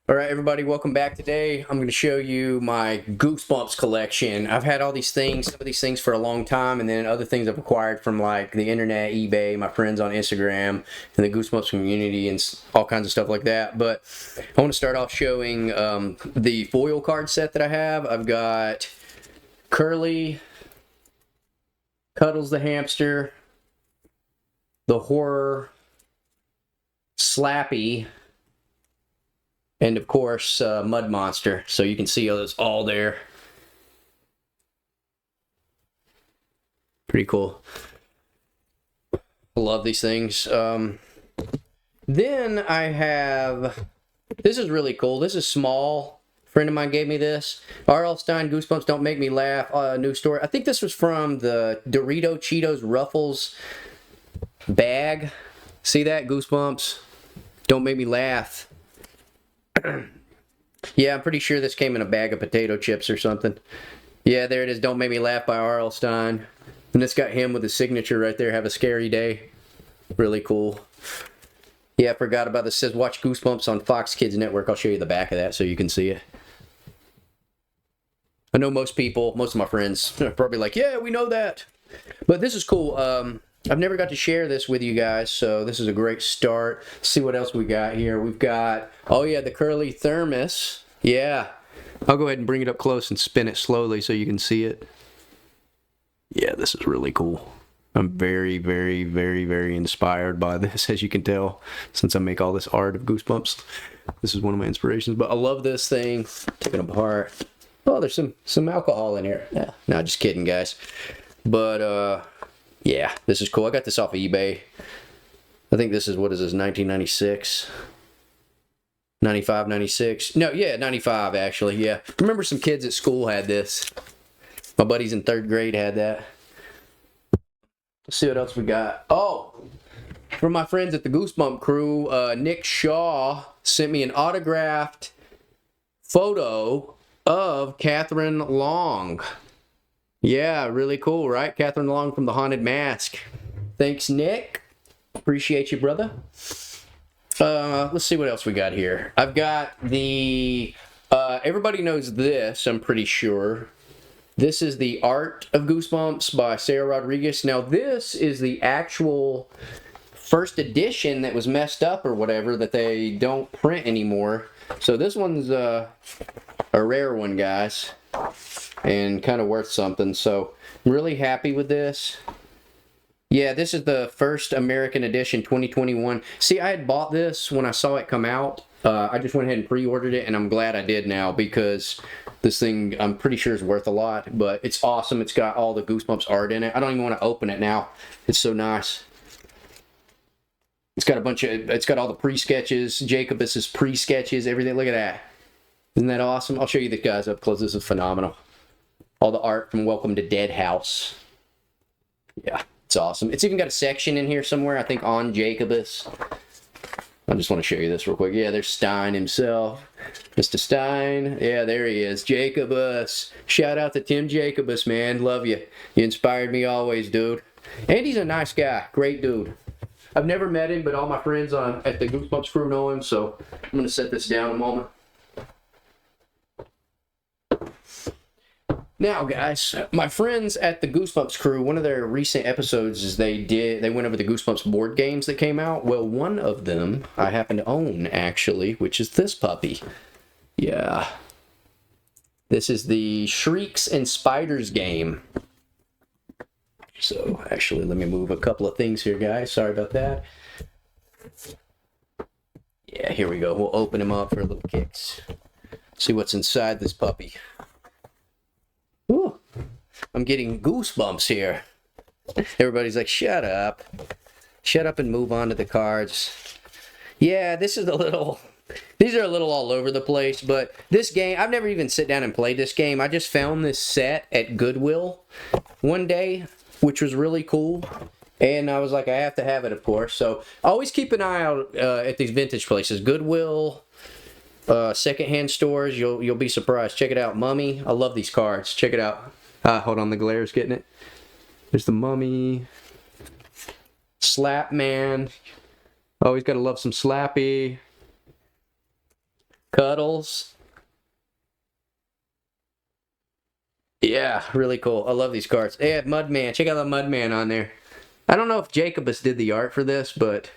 All right, everybody, welcome back. Today, I'm going to show you my Goosebumps collection. I've had all these things, some of these things for a long time, and then other things I've acquired from like the internet, eBay, my friends on Instagram, and the Goosebumps community, and all kinds of stuff like that. But I want to start off showing the foil card set that I have. I've got Curly, Cuddles the hamster, the horror, Slappy, and of course, Mud Monster. So you can see it's all there. Pretty cool. I love these things. Then I have, this is really cool. This is small. A friend of mine gave me this. R.L. Stine, Goosebumps Don't Make Me Laugh, new story. I think this was from the Dorito Cheetos Ruffles bag. See that? Goosebumps Don't Make Me Laugh. Yeah, I'm pretty sure this came in a bag of potato chips or something. Yeah, there it is. Don't Make Me Laugh by R.L. Stine. And it's got him with his signature right there. Have a scary day. Really cool. Yeah, I forgot about this. It says watch Goosebumps on Fox Kids Network. I'll show you the back of that so you can see it. I know most people, most of my friends are probably like, yeah, we know that. But this is cool. I've never got to share this with you guys, so this is a great start. Let's see what else we got here. We've got, oh yeah, the Curly Thermos. Yeah. I'll go ahead and bring it up close and spin it slowly so you can see it. Yeah, this is really cool. I'm very, very, very, very inspired by this, as you can tell, since I make all this art of Goosebumps. This is one of my inspirations, but I love this thing. Taking it apart. Oh, there's some alcohol in here. Yeah, no, just kidding, guys. But, yeah, this is cool. I got this off of eBay. I think this is, what is this, 1996? 95, 96? No, yeah, 95, actually, yeah. Remember some kids at school had this. My buddies in 3rd grade had that. Let's see what else we got. Oh, from my friends at the Goosebump crew, Nick Shaw sent me an autographed photo of Catherine Long. Yeah, really cool, right? Catherine Long from The Haunted Mask. Thanks, Nick. Appreciate you, brother. Let's see what else we got here. I've got the, everybody knows this, I'm pretty sure. This is the Art of Goosebumps by Sarah Rodriguez. Now, this is the actual first edition that was messed up or whatever that they don't print anymore. So this one's a rare one, guys, and kind of worth something. So I'm really happy with this. Yeah, this is the first American edition, 2021. See, I had bought this when I saw it come out. I just went ahead and pre-ordered it, and I'm glad I did now because this thing, I'm pretty sure, is worth a lot. But it's awesome. It's got all the Goosebumps art in it. I don't even want to open it now. It's so nice. It's got a bunch of, it's got all the pre-sketches, Jacobus's pre-sketches, everything. Look at that. Isn't that awesome? I'll show you the guys up close. This is phenomenal. All the art from Welcome to Dead House. Yeah, it's awesome. It's even got a section in here somewhere, I think, on Jacobus. I just want to show you this real quick. Yeah, there's Stein himself. Mr. Stein. Yeah, there he is. Jacobus. Shout out to Tim Jacobus, man. Love you. You inspired me always, dude. And he's a nice guy. Great dude. I've never met him, but all my friends at the Goosebumps crew know him, so I'm going to set this down a moment. Now, guys, my friends at the Goosebumps crew, one of their recent episodes is they went over the Goosebumps board games that came out. Well, one of them I happen to own, actually, which is this puppy. Yeah. This is the Shrieks and Spiders game. So, actually, let me move a couple of things here, guys. Sorry about that. Yeah, here we go. We'll open him up for a little kicks. See what's inside this puppy. Ooh, I'm getting goosebumps here. Everybody's like, shut up. Shut up and move on to the cards. Yeah, this is a little... These are a little all over the place, but this game... I've never even sit down and played this game. I just found this set at Goodwill one day, which was really cool. And I was like, I have to have it, of course. So always keep an eye out at these vintage places. Goodwill... secondhand stores, you'll be surprised. Check it out. Mummy. I love these cards. Check it out. Hold on, the glare's getting it. There's the Mummy. Slap Man. Always gotta love some Slappy. Cuddles. Yeah, really cool. I love these cards. They have Mudman. Check out the Mudman on there. I don't know if Jacobus did the art for this, but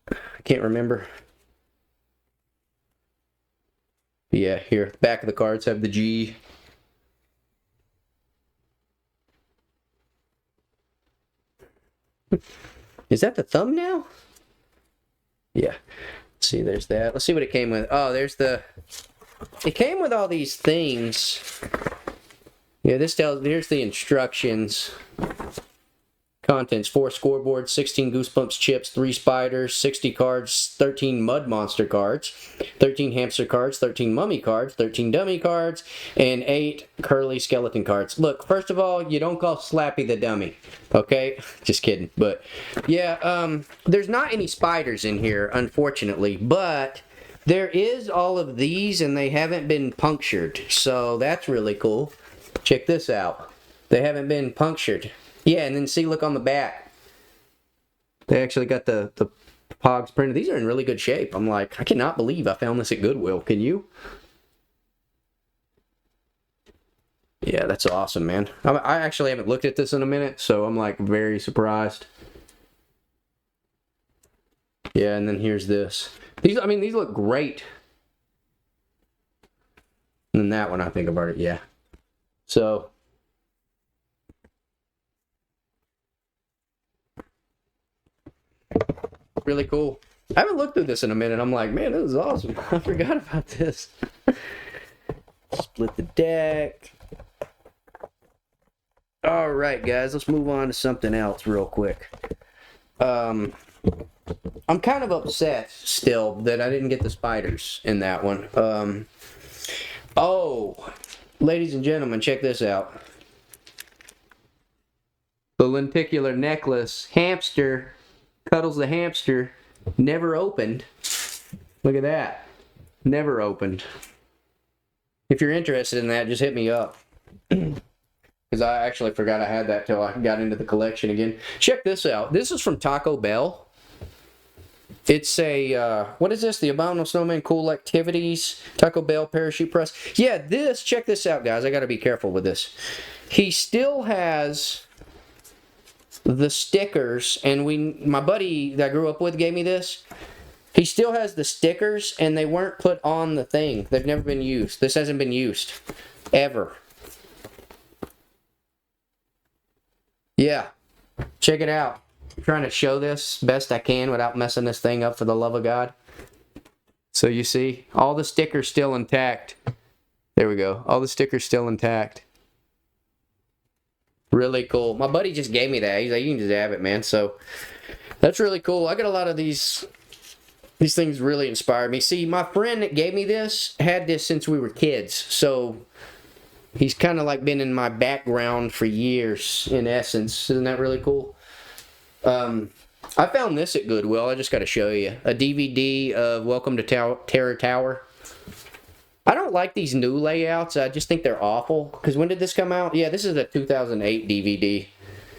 I can't remember. Yeah, here. Back of the cards have the G. Is that the thumbnail? Yeah. Let's see, there's that. Let's see what it came with. Oh, there's the... It came with all these things. Yeah, this tells... Here's the instructions. Contents: 4 scoreboards, 16 Goosebumps chips, 3 spiders, 60 cards, 13 Mud Monster cards, 13 Hamster cards, 13 Mummy cards, 13 Dummy cards, and 8 Curly Skeleton cards. Look, first of all, you don't call Slappy the dummy, okay? Just kidding. But, yeah, there's not any spiders in here, unfortunately, but there is all of these, and they haven't been punctured, so that's really cool. Check this out. They haven't been punctured. Yeah, and then see, look on the back. They actually got the Pogs printed. These are in really good shape. I'm like, I cannot believe I found this at Goodwill. Can you? Yeah, that's awesome, man. I actually haven't looked at this in a minute, so I'm like very surprised. Yeah, and then here's this. These look great. And then that one, I think I've already, yeah. So... really cool. I haven't looked through this in a minute. I'm like, man, this is awesome. I forgot about this. Split the deck. All right, guys, let's move on to something else real quick. I'm kind of upset still that I didn't get the spiders in that one. Oh, ladies and gentlemen, check this out. The lenticular necklace hamster. Cuddles the hamster, never opened. Look at that. Never opened. If you're interested in that, just hit me up. Because I actually forgot I had that till I got into the collection again. Check this out. This is from Taco Bell. It's a, what is this? The Abominable Snowman Cool Activities. Taco Bell Parachute Press. Yeah, this, check this out, guys. I got to be careful with this. He still has... the stickers, and my buddy that I grew up with gave me this. He still has the stickers, and they weren't put on the thing. They've never been used. This hasn't been used. Ever. Yeah. Check it out. I'm trying to show this best I can without messing this thing up, for the love of God. So you see, all the stickers still intact. There we go. All the stickers still intact. Really cool. My buddy just gave me that. He's like, you can just have it, man. So that's really cool. I got a lot of these things really inspired me. See, my friend that gave me this had this since we were kids. So he's kind of like been in my background for years, in essence. Isn't that really cool? I found this at Goodwill. I just got to show you. A DVD of Welcome to Terror Tower. I don't like these new layouts. I just think they're awful. Because when did this come out? Yeah, this is a 2008 DVD.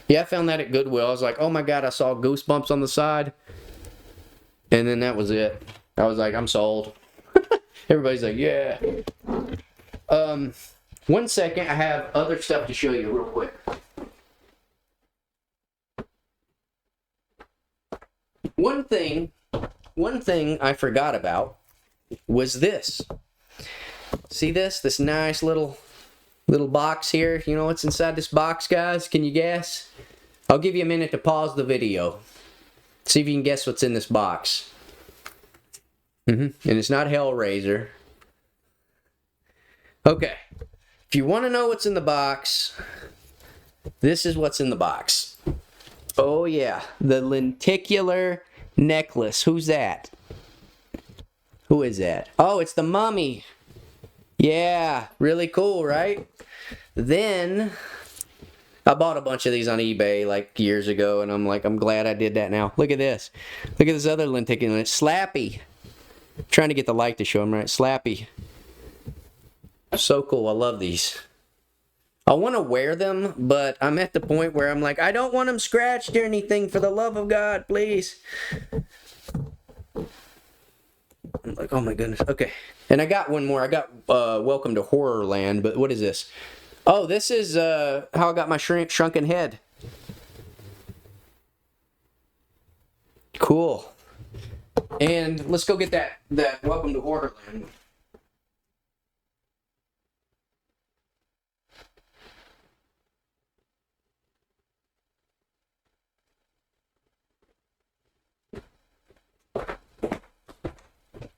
Yeah, I found that at Goodwill. I was like, oh my god, I saw Goosebumps on the side. And then that was it. I was like, I'm sold. Everybody's like, yeah. 1 second, I have other stuff to show you real quick. One thing I forgot about was this. See this? This nice little box here. You know what's inside this box, guys? Can you guess? I'll give you a minute to pause the video. See if you can guess what's in this box. And it's not Hellraiser. Okay. If you want to know what's in the box, this is what's in the box. Oh yeah. The lenticular necklace. Who's that? Who is that? Oh, it's the mummy. Yeah, really cool, right? Then I bought a bunch of these on eBay like years ago, and I'm like, I'm glad I did that now. Look at this. Look at this other lenticular. It's Slappy. I'm trying to get the light to show him, right? Slappy. So cool. I love these. I want to wear them, but I'm at the point where I'm like, I don't want them scratched or anything, for the love of God, please. Like, oh my goodness. Okay. And I got one more. I got Welcome to Horrorland, but what is this? Oh, this is how I got my shrunken head. Cool. And let's go get that Welcome to Horrorland.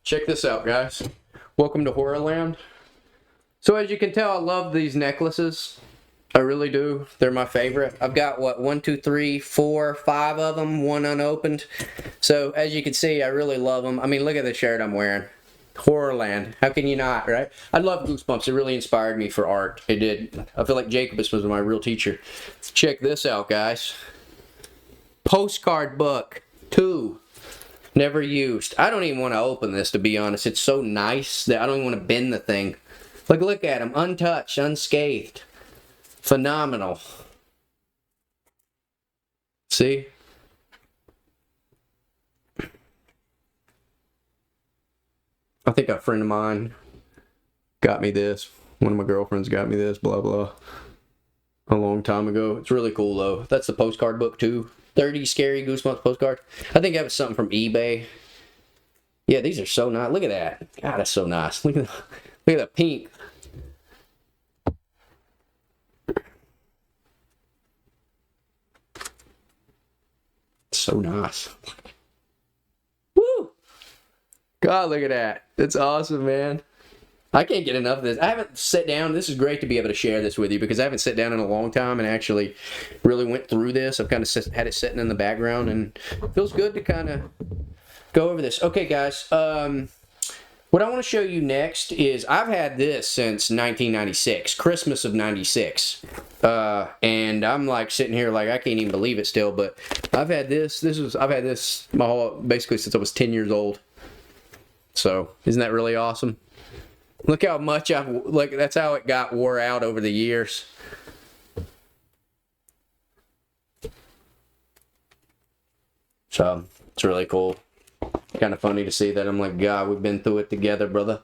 Check this out, guys. Welcome to Horrorland. So as you can tell, I love these necklaces. I really do. They're my favorite. I've got, what, 1, 2, 3, 4, 5 of them, one unopened. So as you can see, I really love them. I mean, look at the shirt I'm wearing. Horrorland. How can you not, right? I love Goosebumps. It really inspired me for art. It did. I feel like Jacobus was my real teacher. Check this out, guys. Postcard book 2. Never used. I don't even want to open this, to be honest. It's so nice that I don't even want to bend the thing. Look at them. Untouched, unscathed. Phenomenal. See? I think a friend of mine got me this. One of my girlfriends got me this, blah, blah. A long time ago. It's really cool, though. That's the postcard book, too. 30 scary Goosebumps postcards. I think that was something from eBay. Yeah, these are so nice. Look at that. God, that's so nice. Look at the pink. So nice. Woo! God, look at that. That's awesome, man. I can't get enough of this. I haven't sat down. This is great to be able to share this with you because I haven't sat down in a long time and actually really went through this. I've kind of had it sitting in the background and it feels good to kind of go over this. Okay, guys. What I want to show you next is I've had this since 1996, Christmas of 96. And I'm like sitting here like I can't even believe it still, but I've had this. I've had this my whole, basically since I was 10 years old. So, isn't that really awesome? Look how much that's how it got wore out over the years. So, it's really cool. Kind of funny to see that. I'm like, God, we've been through it together, brother.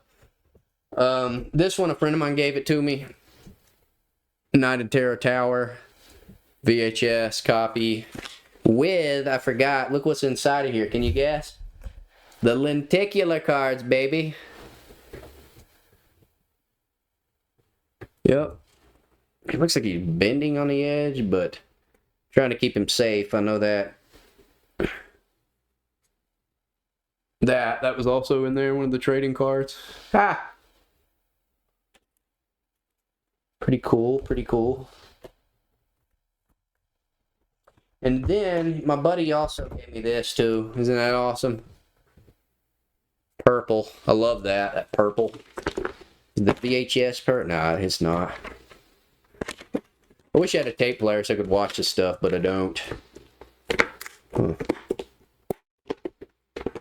This one, a friend of mine gave it to me. Night of Terror Tower. VHS copy. With, I forgot, look what's inside of here. Can you guess? The lenticular cards, baby. Yep. It looks like he's bending on the edge, but trying to keep him safe. I know that. That was also in there, one of the trading cards. Ha! Pretty cool, pretty cool. And then my buddy also gave me this too. Isn't that awesome? Purple. I love that purple. The VHS part? Nah, it's not. I wish I had a tape player so I could watch this stuff, but I don't. Huh.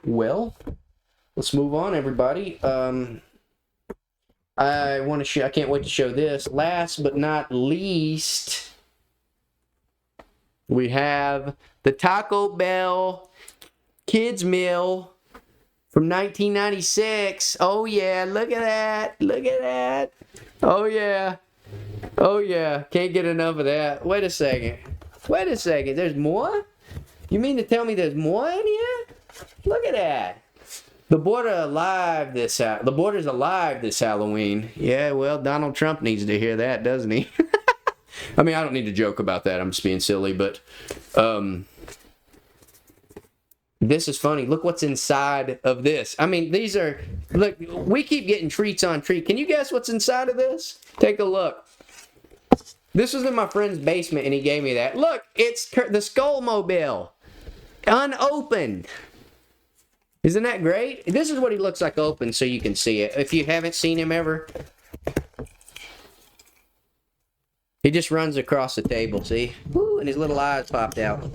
Well, let's move on, everybody. I want to show. I can't wait to show this. Last but not least, we have the Taco Bell Kids Meal from 1996. Oh yeah, look at that. Look at that. Oh yeah. Oh yeah. Can't get enough of that. Wait a second. Wait a second. There's more? You mean to tell me there's more in here? Look at that. The border's alive this Halloween. Yeah, well, Donald Trump needs to hear that, doesn't he? I mean, I don't need to joke about that. I'm just being silly, but this is funny. Look what's inside of this. I mean, these are, look, we keep getting treats on treat. Can you guess what's inside of this? Take a look. This was in my friend's basement, and he gave me that. Look, it's the Skullmobile. Unopened. Isn't that great? This is what he looks like open so you can see it. If you haven't seen him ever. He just runs across the table, see? Woo, and his little eyes popped out.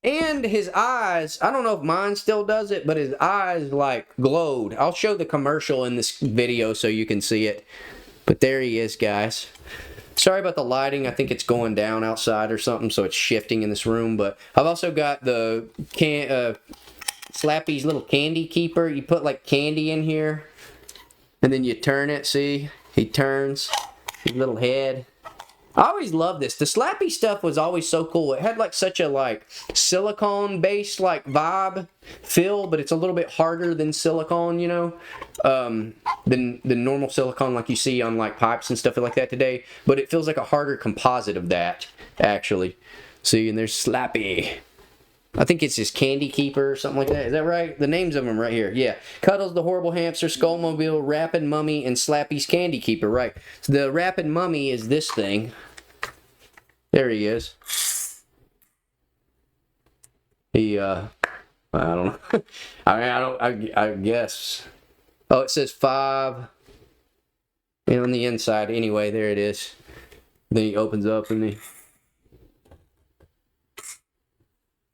And his eyes, I don't know if mine still does it, but his eyes like glowed. I'll show the commercial in this video so you can see it. But there he is, guys. Sorry about the lighting. I think it's going down outside or something, so it's shifting in this room. But I've also got the Slappy's little candy keeper. You put like candy in here, and then you turn it. See, he turns his little head. I always loved this. The Slappy stuff was always so cool. It had like such a like silicone based like vibe feel, but it's a little bit harder than silicone, you know, than normal silicone like you see on like pipes and stuff like that today. But it feels like a harder composite of that actually. See, and there's Slappy. I think it's his Candy Keeper or something like that. Is that right? The names of them right here. Yeah. Cuddles the Horrible Hamster, Skullmobile, Rappin' Mummy, and Slappy's Candy Keeper. Right. So the Rappin' Mummy is this thing. There he is. He, I don't know. I guess. Oh, it says 5. And on the inside, anyway, there it is. Then he opens up and he...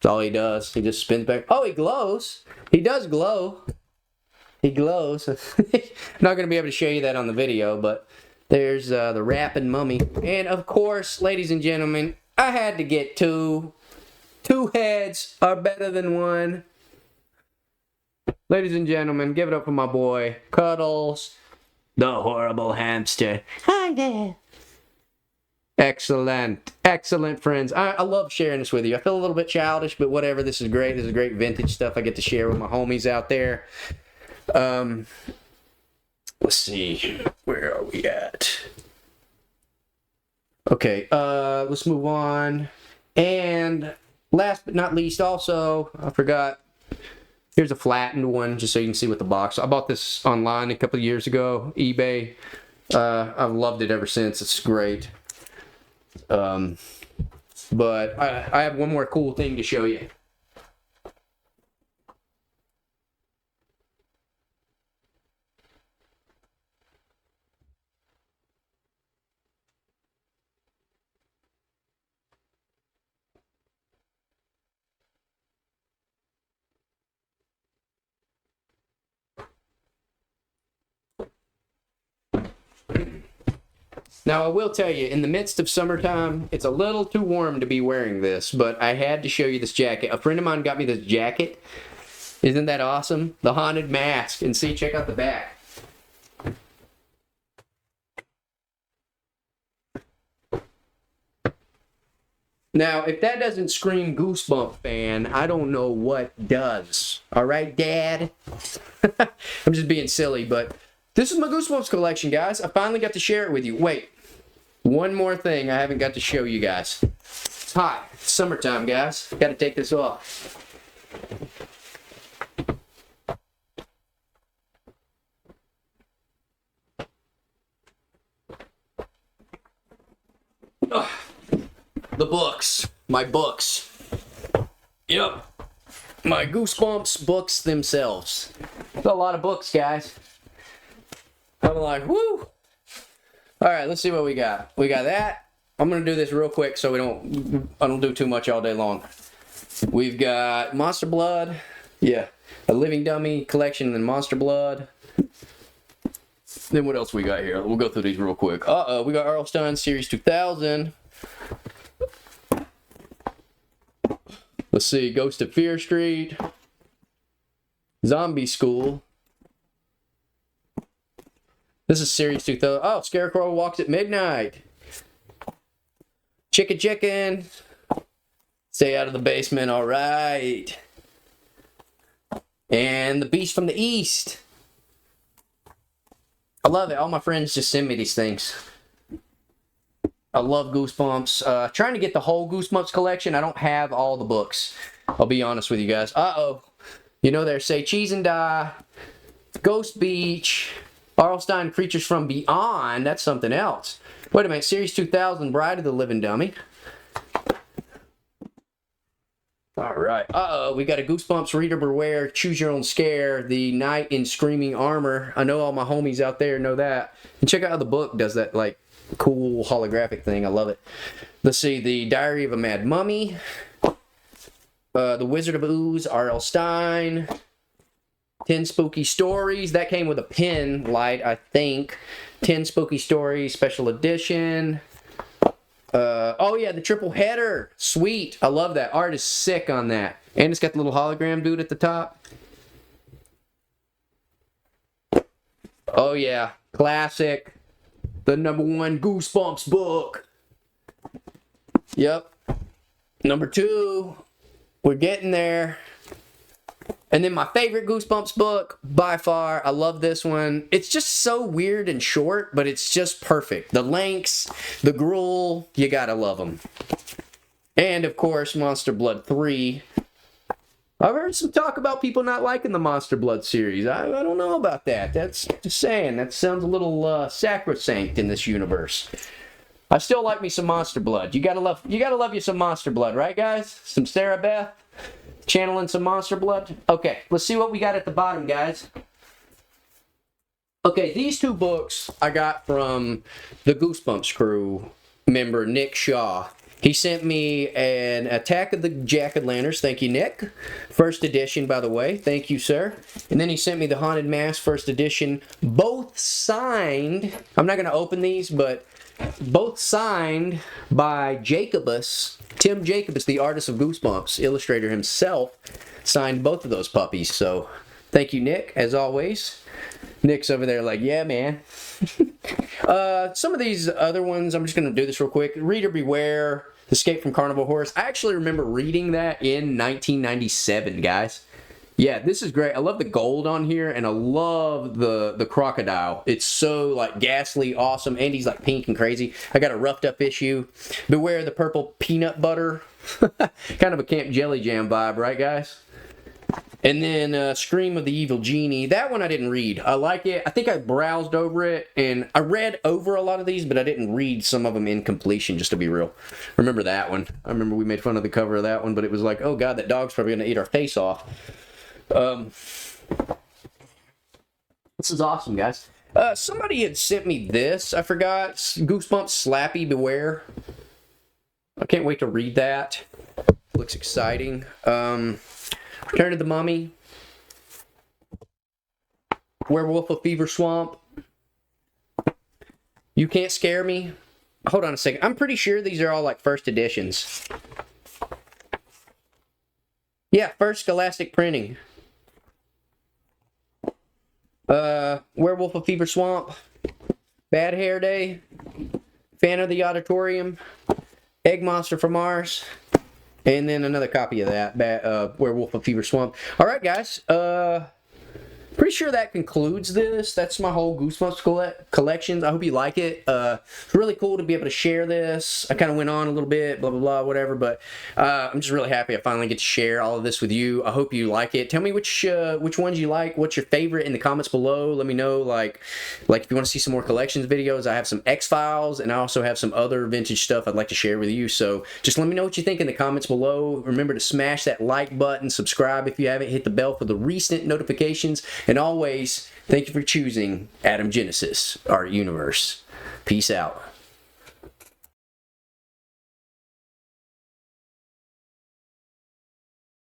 That's all he does. He just spins back. Oh, he glows. He does glow. He glows. I'm not going to be able to show you that on the video, but there's the Rappin' Mummy. And, of course, ladies and gentlemen, I had to get two. 2 heads are better than 1. Ladies and gentlemen, give it up for my boy, Cuddles, the Horrible Hamster. Hi there. Excellent. Excellent, friends. I love sharing this with you. I feel a little bit childish, but whatever. This is great. This is great vintage stuff I get to share with my homies out there. Let's see. Where are we at? Okay, let's move on. And last but not least, also, I forgot. Here's a flattened one, just so you can see what the box. I bought this online a couple of years ago, eBay. I've loved it ever since. It's great. But I have one more cool thing to show you. Now, I will tell you, in the midst of summertime, it's a little too warm to be wearing this, but I had to show you this jacket. A friend of mine got me this jacket. Isn't that awesome? The Haunted Mask. And see, check out the back. Now, if that doesn't scream Goosebumps fan, I don't know what does. All right, Dad? I'm just being silly, but this is my Goosebumps collection, guys. I finally got to share it with you. Wait, one more thing I haven't got to show you guys. It's hot. It's summertime, guys. Got to take this off. Ugh. The books. My books. Yep. My Goosebumps books themselves. It's a lot of books, guys. I'm like, whoo! Alright, let's see what we got. We got that. I'm going to do this real quick so I don't do too much all day long. We've got Monster Blood. Yeah. A Living Dummy collection and then Monster Blood. Then what else we got here? We'll go through these real quick. We got R.L. Stine Series 2000. Let's see. Ghost of Fear Street. Zombie School. This is Series 2000. Oh, Scarecrow Walks at Midnight. Chicken. Stay out of the basement, all right. And The Beast from the East. I love it. All my friends just send me these things. I love Goosebumps. Trying to get the whole Goosebumps collection. I don't have all the books. I'll be honest with you guys. Uh-oh. You know, there's Say Cheese and Die, Ghost Beach, R.L. Stine Creatures from Beyond. That's something else. Wait a minute. Series 2000, Bride of the Living Dummy. All right. Uh-oh. We got a Goosebumps Reader Beware, Choose Your Own Scare, The Knight in Screaming Armor. I know all my homies out there know that. And check out how the book does that, like, cool holographic thing. I love it. Let's see. The Diary of a Mad Mummy. The Wizard of Ooze, R.L. Stine. 10 Spooky Stories. That came with a pen light, I think. 10 Spooky Stories, Special Edition. Oh yeah, the triple header. Sweet. I love that. Art is sick on that. And it's got the little hologram dude at the top. Oh yeah, classic. The #1 Goosebumps book. Yep. Number 2, we're getting there. And then my favorite Goosebumps book, by far, I love this one. It's just so weird and short, but it's just perfect. The lengths, the gruel, you gotta love them. And, of course, Monster Blood 3. I've heard some talk about people not liking the Monster Blood series. I don't know about that. That's just saying. That sounds a little sacrosanct in this universe. I still like me some Monster Blood. You gotta love you some Monster Blood, right, guys? Some Sarah Beth channeling some Monster Blood. Okay, let's see what we got at the bottom, guys. Okay, these 2 books I got from the Goosebumps crew member Nick Shaw. He sent me an Attack of the Jack-o'-lanterns. Thank you, Nick. First edition, by the way. Thank you, sir. And then he sent me the Haunted Mask first edition. Both signed. I'm not going to open these, but both signed by Jacobus. Tim Jacobus, the artist of Goosebumps, illustrator himself, signed both of those puppies. So thank you, Nick, as always. Nick's over there like, yeah, man. Some of these other ones, I'm just going to do this real quick. Reader Beware, Escape from Carnival Horse. I actually remember reading that in 1997, guys. Yeah, this is great. I love the gold on here, and I love the crocodile. It's so, like, ghastly, awesome, and he's, like, pink and crazy. I got a roughed up issue. Beware the Purple Peanut Butter. Kind of a Camp Jelly Jam vibe, right, guys? And then Scream of the Evil Genie. That one I didn't read. I like it. I think I browsed over it, and I read over a lot of these, but I didn't read some of them in completion, just to be real. Remember that one. I remember we made fun of the cover of that one, but it was like, oh, God, that dog's probably going to eat our face off. This is awesome, guys. Somebody had sent me this. I forgot. Goosebumps Slappy Beware. I can't wait to read that. Looks exciting. Return of the Mummy. Werewolf of Fever Swamp. You Can't Scare Me. Hold on a second. I'm pretty sure these are all like first editions. Yeah, first Scholastic printing. Werewolf of Fever Swamp. Bad Hair Day. Fan of the Auditorium. Egg Monster from Mars. And then another copy of that, Werewolf of Fever Swamp. All right, guys. Pretty sure that concludes this. That's my whole Goosebumps collections. I hope you like it. It's really cool to be able to share this. I kind of went on a little bit, blah, blah, blah, whatever. But I'm just really happy I finally get to share all of this with you. I hope you like it. Tell me which ones you like. What's your favorite in the comments below. Let me know, like if you want to see some more collections videos. I have some X-Files, and I also have some other vintage stuff I'd like to share with you. So just let me know what you think in the comments below. Remember to smash that like button. Subscribe if you haven't. Hit the bell for the recent notifications. And always, thank you for choosing Adam Genesis, Art Universe. Peace out.